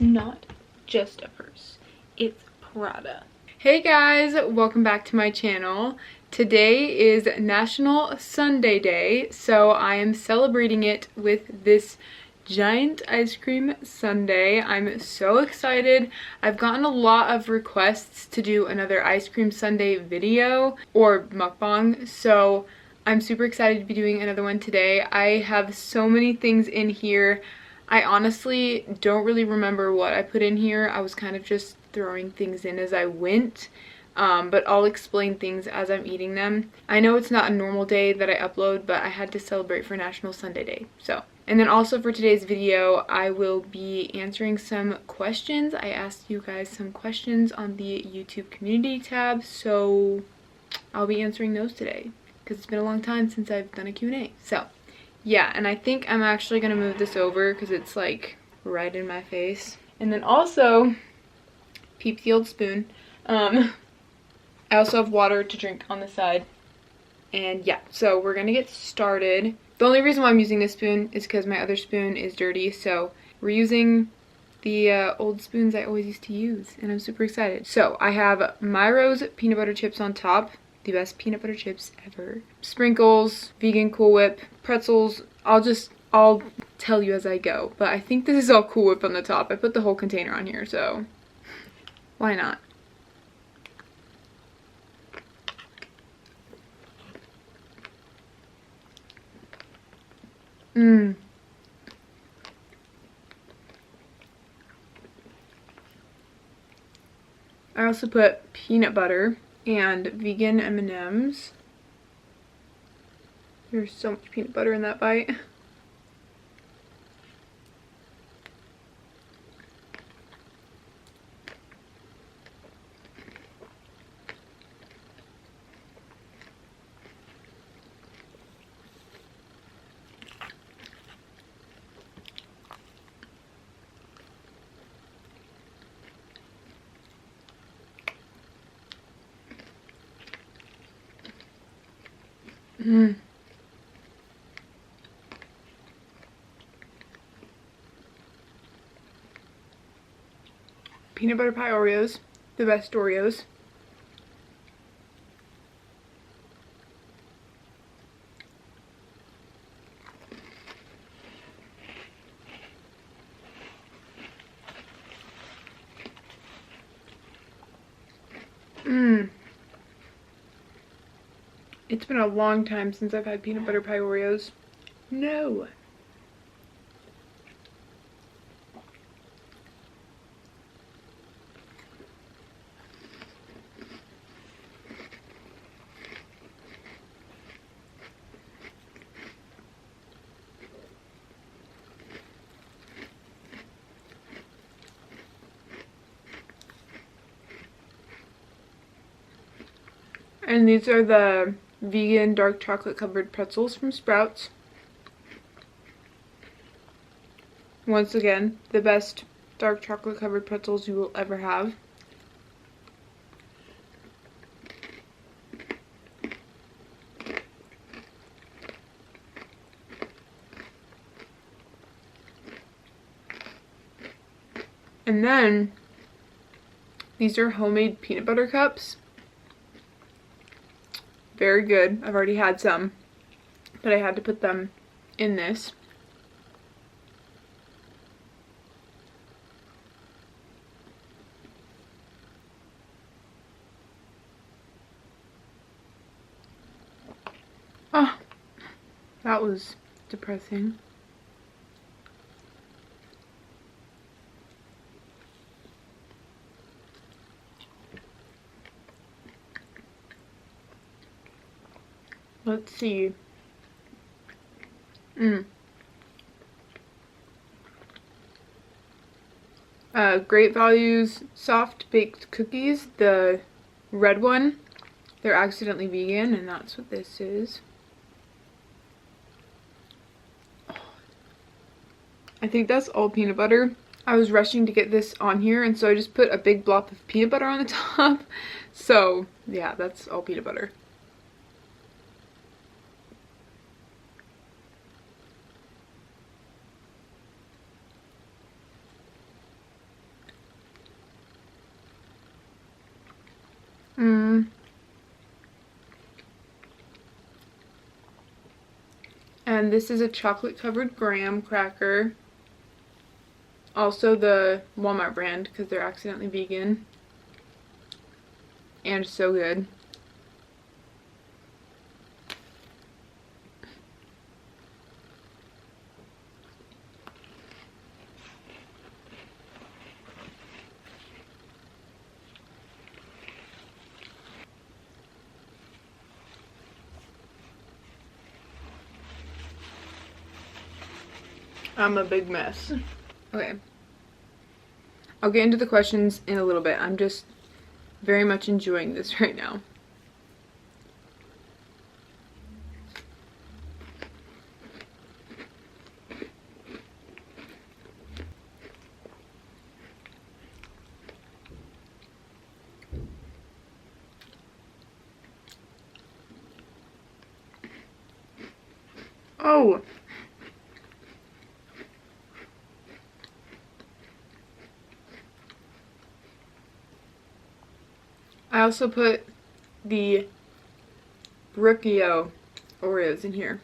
not just a purse, it's Prada. Hey guys, welcome back to my channel. Today is National Sundae Day, so I am celebrating it with this giant ice cream sundae. I'm so excited. I've gotten a lot of requests to do another ice cream sundae video or mukbang, so I'm super excited to be doing another one today. I have so many things in here. I honestly don't really remember what I put in here. I was kind of just throwing things in as I went, but I'll explain things as I'm eating them. I know it's not a normal day that I upload, but I had to celebrate for National Sundae Day. And then also for today's video, I will be answering some questions. I asked you guys some questions on the YouTube community tab, so I'll be answering those today because it's been a long time since I've done a Q&A. So yeah, and I think I'm actually gonna move this over because it's like right in my face. And then also, peep the old spoon. I also have water to drink on the side. And yeah, so we're gonna get started. The only reason why I'm using this spoon is because my other spoon is dirty, so we're using the old spoons I always used to use, and I'm super excited. So I have Myro's peanut butter chips on top. The best peanut butter chips ever. Sprinkles, vegan Cool Whip, pretzels. I'll tell you as I go. But I think this is all Cool Whip on the top. I put the whole container on here, so why not? I also put peanut butter and vegan M&ms. There's so much peanut butter in that bite. Peanut butter pie Oreos, the best Oreos. It's been a long time since I've had peanut butter pie Oreos. No. And these are the vegan dark chocolate covered pretzels from Sprouts. Once again, the best dark chocolate covered pretzels you will ever have. And then these are homemade peanut butter cups. Very good. I've already had some, but I had to put them in this. Oh, that was depressing. Let's see. Great Values soft baked cookies, the red one. They're accidentally vegan, and that's what this is. I think that's all peanut butter. I was rushing to get this on here, and so I just put a big blob of peanut butter on the top. So yeah, that's all peanut butter. And this is a chocolate covered graham cracker. Also the Walmart brand because they're accidentally vegan. And so good. I'm a big mess. Okay. I'll get into the questions in a little bit. I'm just very much enjoying this right now. Oh! I also put the Brooklyn Oreos in here.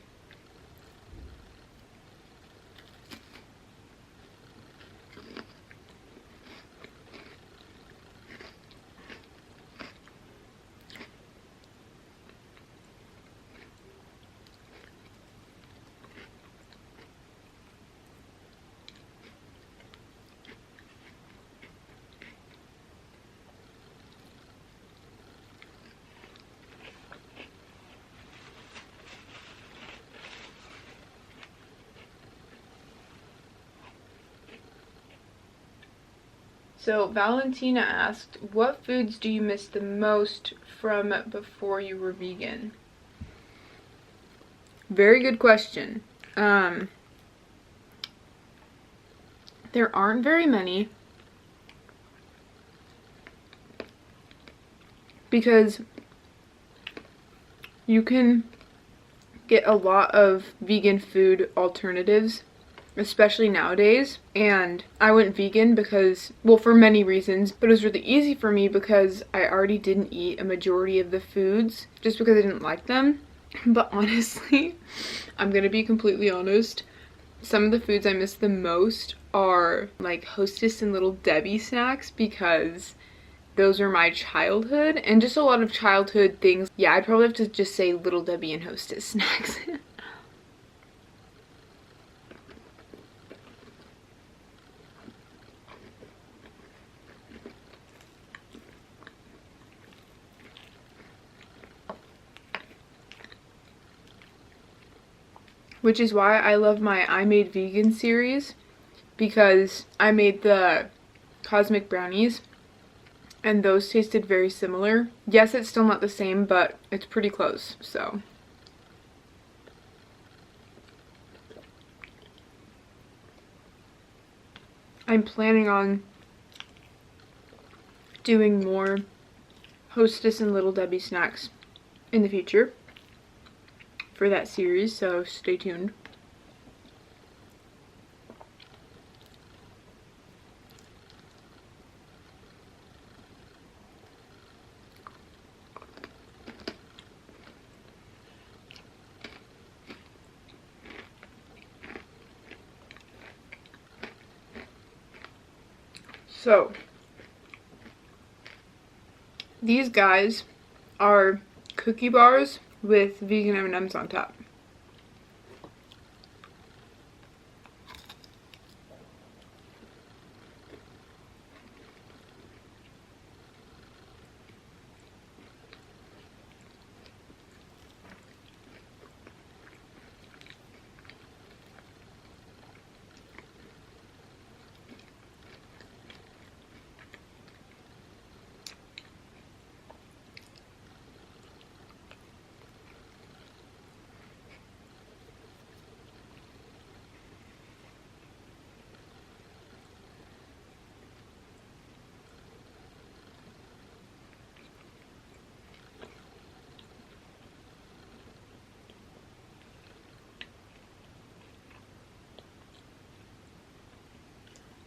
So Valentina asked, what foods do you miss the most from before you were vegan? Very good question. There aren't very many because you can get a lot of vegan food alternatives, especially nowadays. And I went vegan because, well, for many reasons, but it was really easy for me because I already didn't eat a majority of the foods just because I didn't like them. But honestly, I'm gonna be completely honest, some of the foods I miss the most are like Hostess and Little Debbie snacks because those are my childhood and just a lot of childhood things. Yeah, I'd probably have to just say Little Debbie and Hostess snacks. Which is why I love my I Made Vegan series, because I made the cosmic brownies and those tasted very similar. Yes, it's still not the same, but it's pretty close, so. I'm planning on doing more Hostess and Little Debbie snacks in the future for that series, so stay tuned. So, these guys are cookie bars with vegan M&ms on top.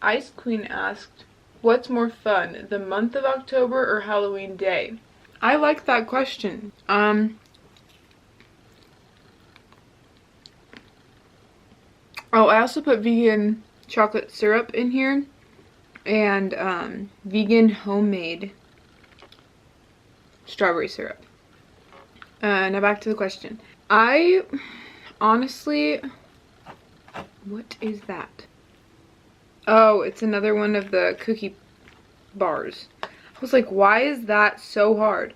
Ice Queen asked, what's more fun, the month of October or Halloween Day? I like that question. Oh, I also put vegan chocolate syrup in here and vegan homemade strawberry syrup. Now back to the question. I honestly, what is that? Oh, it's another one of the cookie bars. I was like, why is that so hard?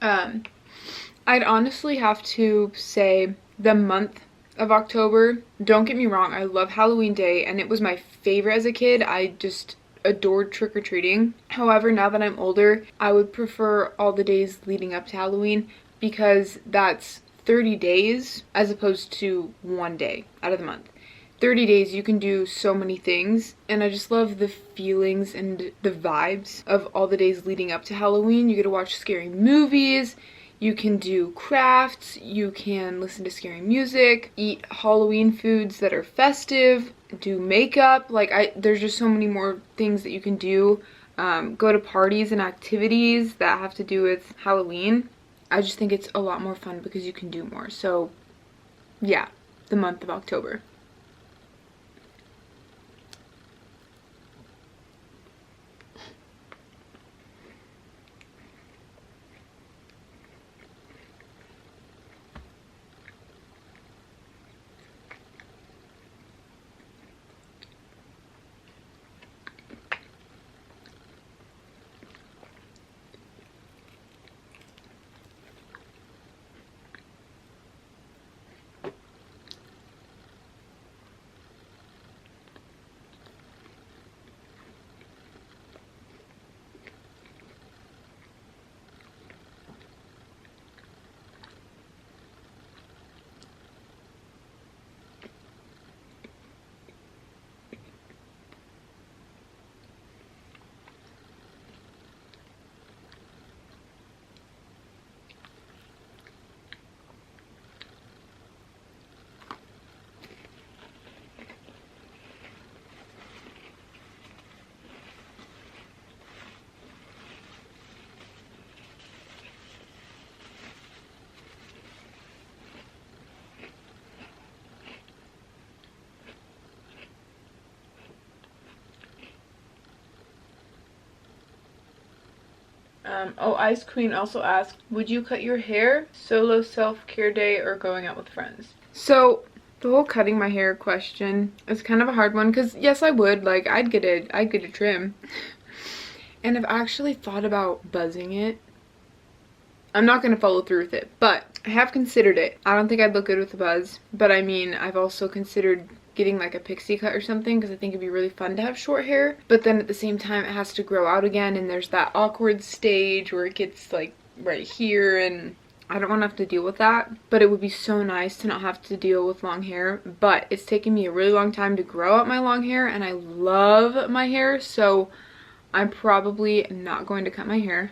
I'd honestly have to say the month of October. Don't get me wrong, I love Halloween Day and it was my favorite as a kid. I just adored trick-or-treating. However, now that I'm older, I would prefer all the days leading up to Halloween because that's 30 days as opposed to one day out of the month. 30 days you can do so many things, and I just love the feelings and the vibes of all the days leading up to Halloween. You get to watch scary movies, you can do crafts, you can listen to scary music, eat Halloween foods that are festive, do makeup. Like, there's just so many more things that you can do. Go to parties and activities that have to do with Halloween. I just think it's a lot more fun because you can do more. So yeah, the month of October. Oh, Ice Queen also asked, would you cut your hair, solo self-care day, or going out with friends? So the whole cutting my hair question is kind of a hard one because yes, I would. Like, I'd get a trim. And I've actually thought about buzzing it. I'm not going to follow through with it, but I have considered it. I don't think I'd look good with a buzz, but I mean, I've also considered getting like a pixie cut or something because I think it'd be really fun to have short hair, but then at the same time it has to grow out again, and there's that awkward stage where it gets like right here, and I don't want to have to deal with that. But it would be so nice to not have to deal with long hair, but it's taken me a really long time to grow out my long hair and I love my hair, so I'm probably not going to cut my hair.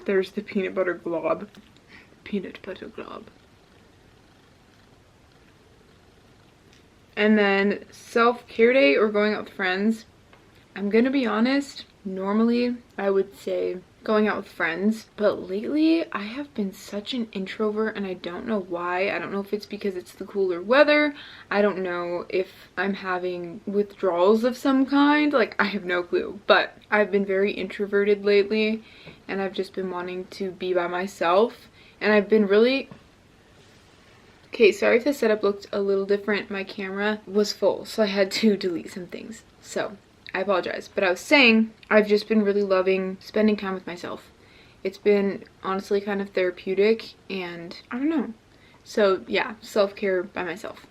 There's the peanut butter glob. Peanut butter glob. And then self-care day or going out with friends. I'm gonna be honest, normally I would say going out with friends, but lately I have been such an introvert and I don't know why. I don't know if it's because it's the cooler weather. I don't know if I'm having withdrawals of some kind. Like, I have no clue, but I've been very introverted lately and I've just been wanting to be by myself, and I've been really... Okay, sorry if the setup looked a little different. My camera was full, so I had to delete some things. So I apologize, but I was saying I've just been really loving spending time with myself. It's been honestly kind of therapeutic, and I don't know. So yeah, self-care by myself.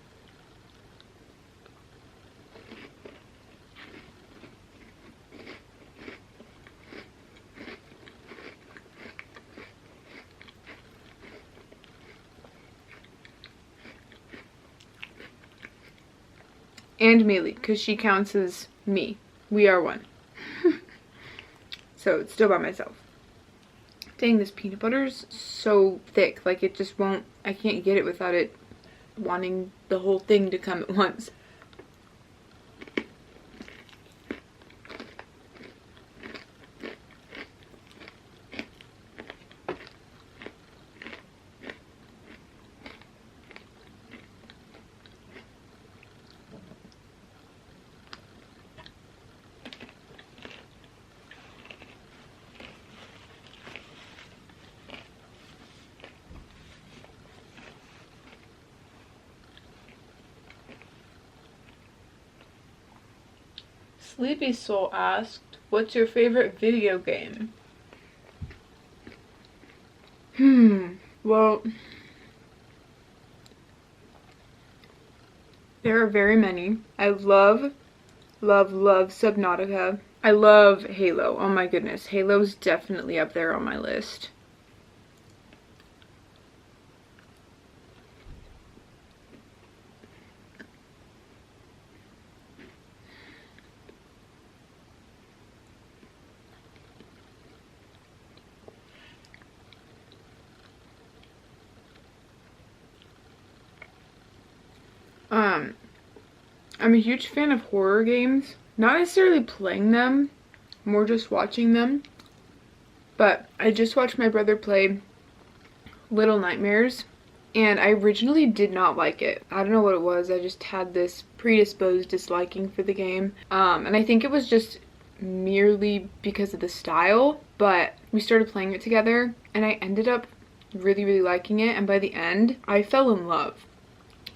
And Mealy, because she counts as me. We are one. So it's still by myself. Dang, this peanut butter's so thick. Like, it just won't, I can't get it without it wanting the whole thing to come at once. Sleepy Soul asked, what's your favorite video game? Well, there are very many. I love Subnautica. I love Halo. Oh my goodness. Halo's definitely up there on my list. I'm a huge fan of horror games. Not necessarily playing them, more just watching them. But I just watched my brother play Little Nightmares, and I originally did not like it. I don't know what it was. I just had this predisposed disliking for the game. And I think it was just merely because of the style, but we started playing it together, and I ended up really liking it, and by the end, I fell in love.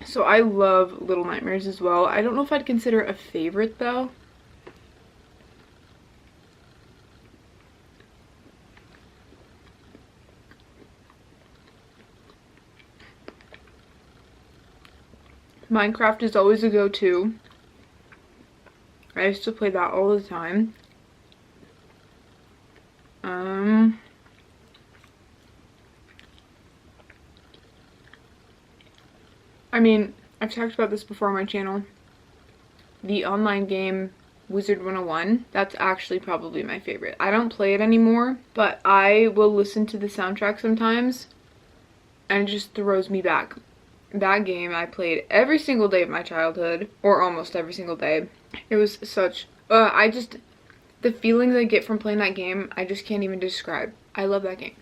So I love Little Nightmares as well. I don't know if I'd consider it a favorite though. Minecraft is always a go-to. I used to play that all the time. I mean, I've talked about this before on my channel. The online game Wizard 101, that's actually probably my favorite. I don't play it anymore, but I will listen to the soundtrack sometimes and it just throws me back. That game I played every single day of my childhood, or almost every single day. It was such, the feelings I get from playing that game, I just can't even describe. I love that game.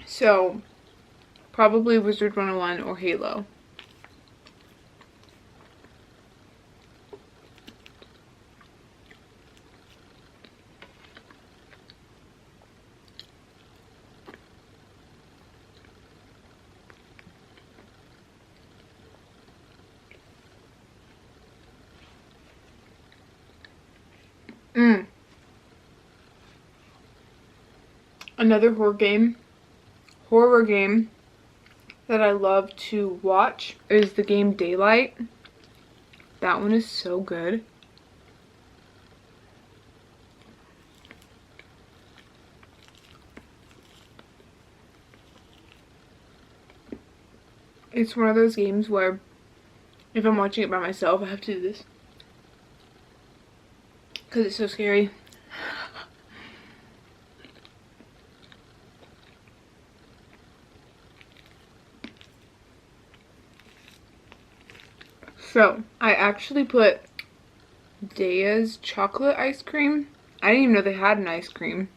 So, probably Wizard 101 or Halo. Another horror game that I love to watch is the game Daylight. That one is so good. It's one of those games where if I'm watching it by myself, I have to do this because it's so scary. So, I actually put Daya's chocolate ice cream. I didn't even know they had an ice cream.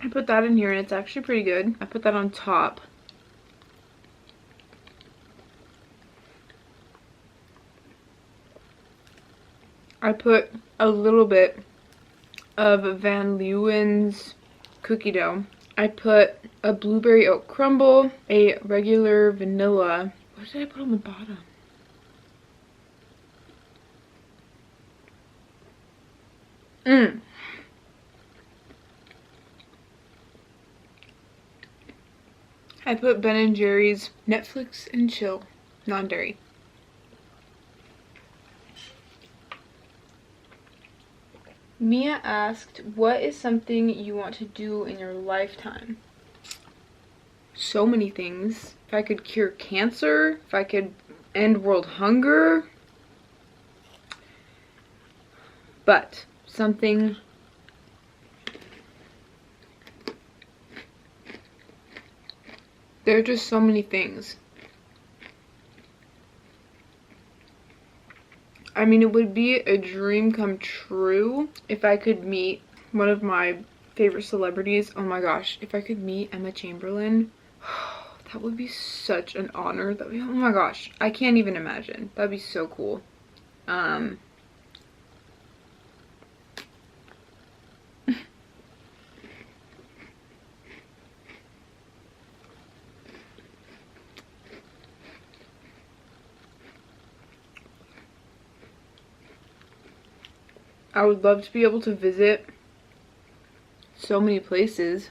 I put that in here and it's actually pretty good. I put that on top. I put a little bit of Van Leeuwen's cookie dough. I put a blueberry oat crumble, a regular vanilla. What did I put on the bottom? I put Ben & Jerry's Netflix and Chill, non-dairy. Mia asked, what is something you want to do in your lifetime? So many things. If I could cure cancer, if I could end world hunger. But something there are just so many things. I mean, it would be a dream come true if I could meet one of my favorite celebrities. Oh my gosh, if I could meet Emma Chamberlain, that would be such an honor. That would be, oh my gosh, I can't even imagine. That'd be so cool. I would love to be able to visit so many places.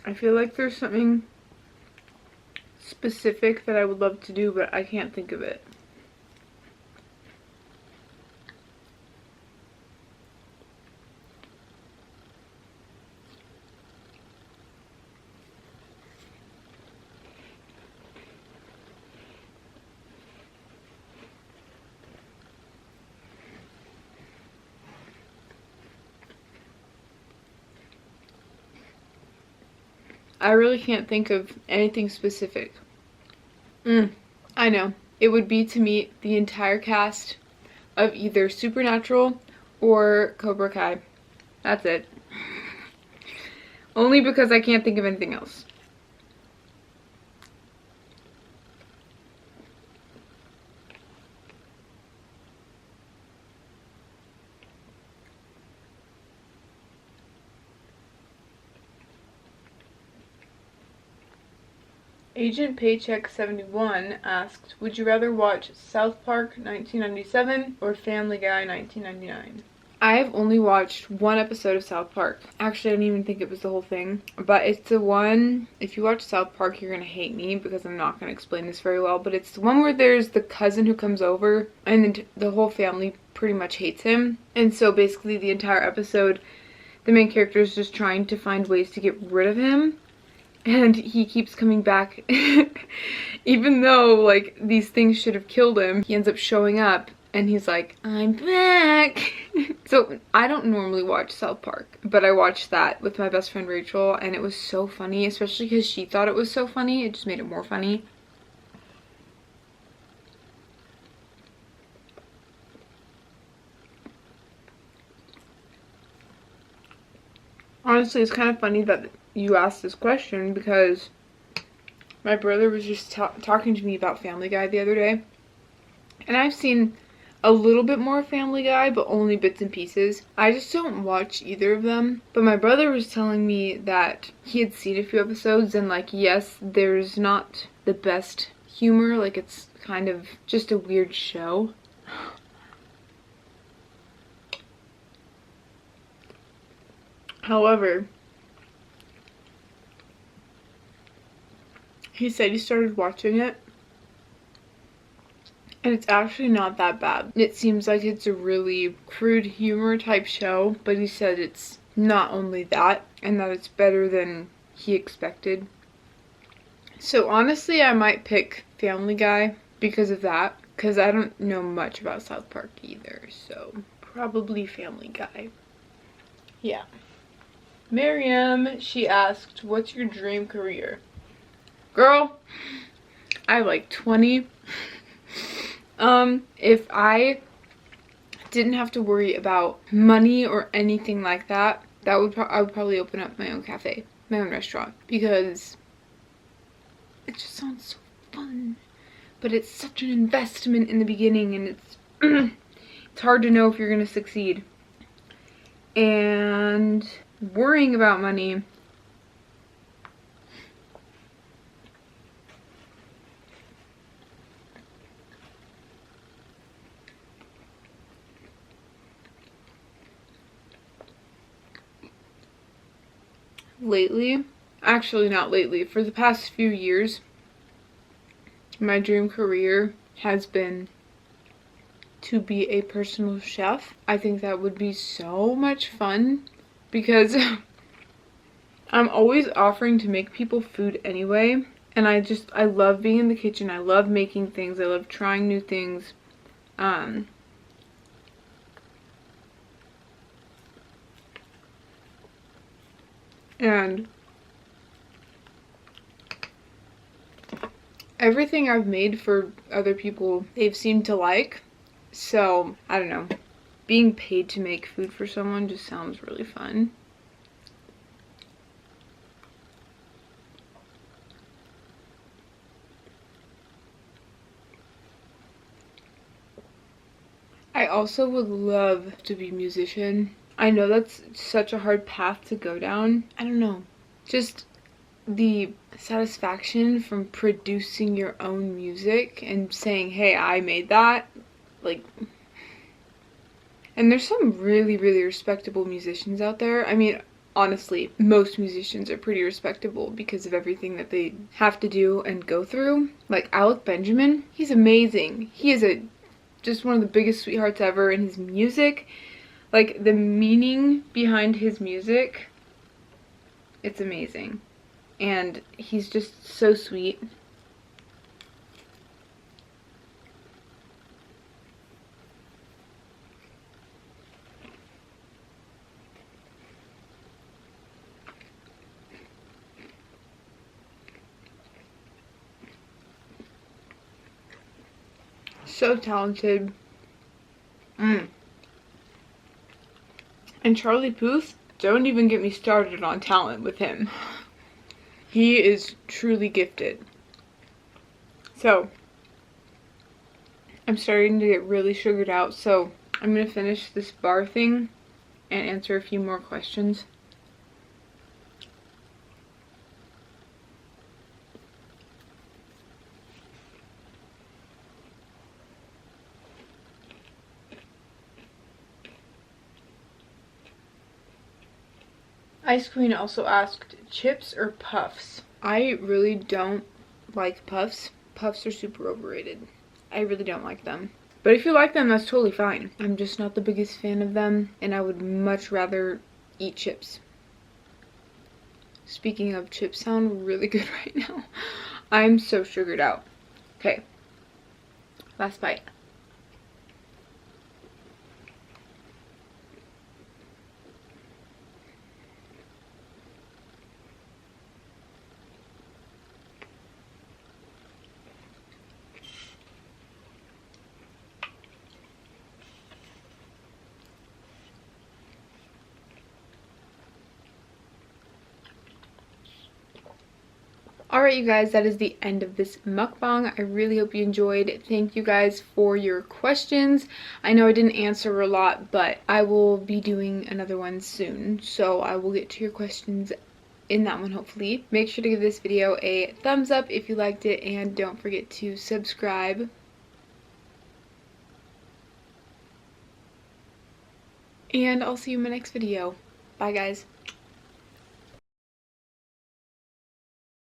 I feel like there's something specific that I would love to do, but I can't think of it. I really can't think of anything specific. I know. It would be to meet the entire cast of either Supernatural or Cobra Kai. That's it. Only because I can't think of anything else. Agent Paycheck 71 asked, would you rather watch South Park 1997 or Family Guy 1999? I have only watched one episode of South Park. Actually, I didn't even think it was the whole thing. But it's the one, if you watch South Park, you're going to hate me because I'm not going to explain this very well. But it's the one where there's the cousin who comes over and then the whole family pretty much hates him. And so basically the entire episode, the main character is just trying to find ways to get rid of him. And he keeps coming back. Even though, like, these things should have killed him, he ends up showing up. And he's like, I'm back. So I don't normally watch South Park, but I watched that with my best friend Rachel, and it was so funny, especially because she thought it was so funny. It just made it more funny. Honestly, it's kind of funny that you asked this question because my brother was just talking to me about Family Guy the other day, and I've seen a little bit more Family Guy, but only bits and pieces. I just don't watch either of them. But my brother was telling me that he had seen a few episodes and, like, yes, there's not the best humor. Like, it's kind of just a weird show. However, he said he started watching it, and it's actually not that bad. It seems like it's a really crude humor type show, but he said it's not only that, and that it's better than he expected. So honestly, I might pick Family Guy because of that, because I don't know much about South Park either, so probably Family Guy. Yeah. Miriam, she asked, what's your dream career? Girl, I have like 20. If I didn't have to worry about money or anything like that, I would probably open up my own cafe, my own restaurant, because it just sounds so fun. But it's such an investment in the beginning, and it's it's hard to know if you're gonna succeed. And worrying about money, lately, actually not lately, for the past few years, my dream career has been to be a personal chef. I think that would be so much fun because I'm always offering to make people food anyway, and I love being in the kitchen. I love making things. I love trying new things. And everything I've made for other people, they've seemed to like. So, I don't know. Being paid to make food for someone just sounds really fun. I also would love to be a musician. I know that's such a hard path to go down. I don't know. Just the satisfaction from producing your own music and saying, hey, I made that, like, and there's some really, really respectable musicians out there. I mean, honestly, most musicians are pretty respectable because of everything that they have to do and go through. Like Alec Benjamin, he's amazing. He is just one of the biggest sweethearts ever, in his music, like the meaning behind his music, it's amazing. And he's just so sweet. So talented. And Charlie Puth, don't even get me started on talent with him. He is truly gifted. So, I'm starting to get really sugared out, so I'm going to finish this bar thing and answer a few more questions. Ice Queen also asked, chips or puffs? I really don't like puffs. Puffs are super overrated. I really don't like them. But if you like them, that's totally fine. I'm just not the biggest fan of them, and I would much rather eat chips. Speaking of, chips sound really good right now. I'm so sugared out. Okay, last bite. Alright you guys, that is the end of this mukbang. I really hope you enjoyed. Thank you guys for your questions. I know I didn't answer a lot, but I will be doing another one soon. So I will get to your questions in that one hopefully. Make sure to give this video a thumbs up if you liked it, and don't forget to subscribe. And I'll see you in my next video. Bye guys.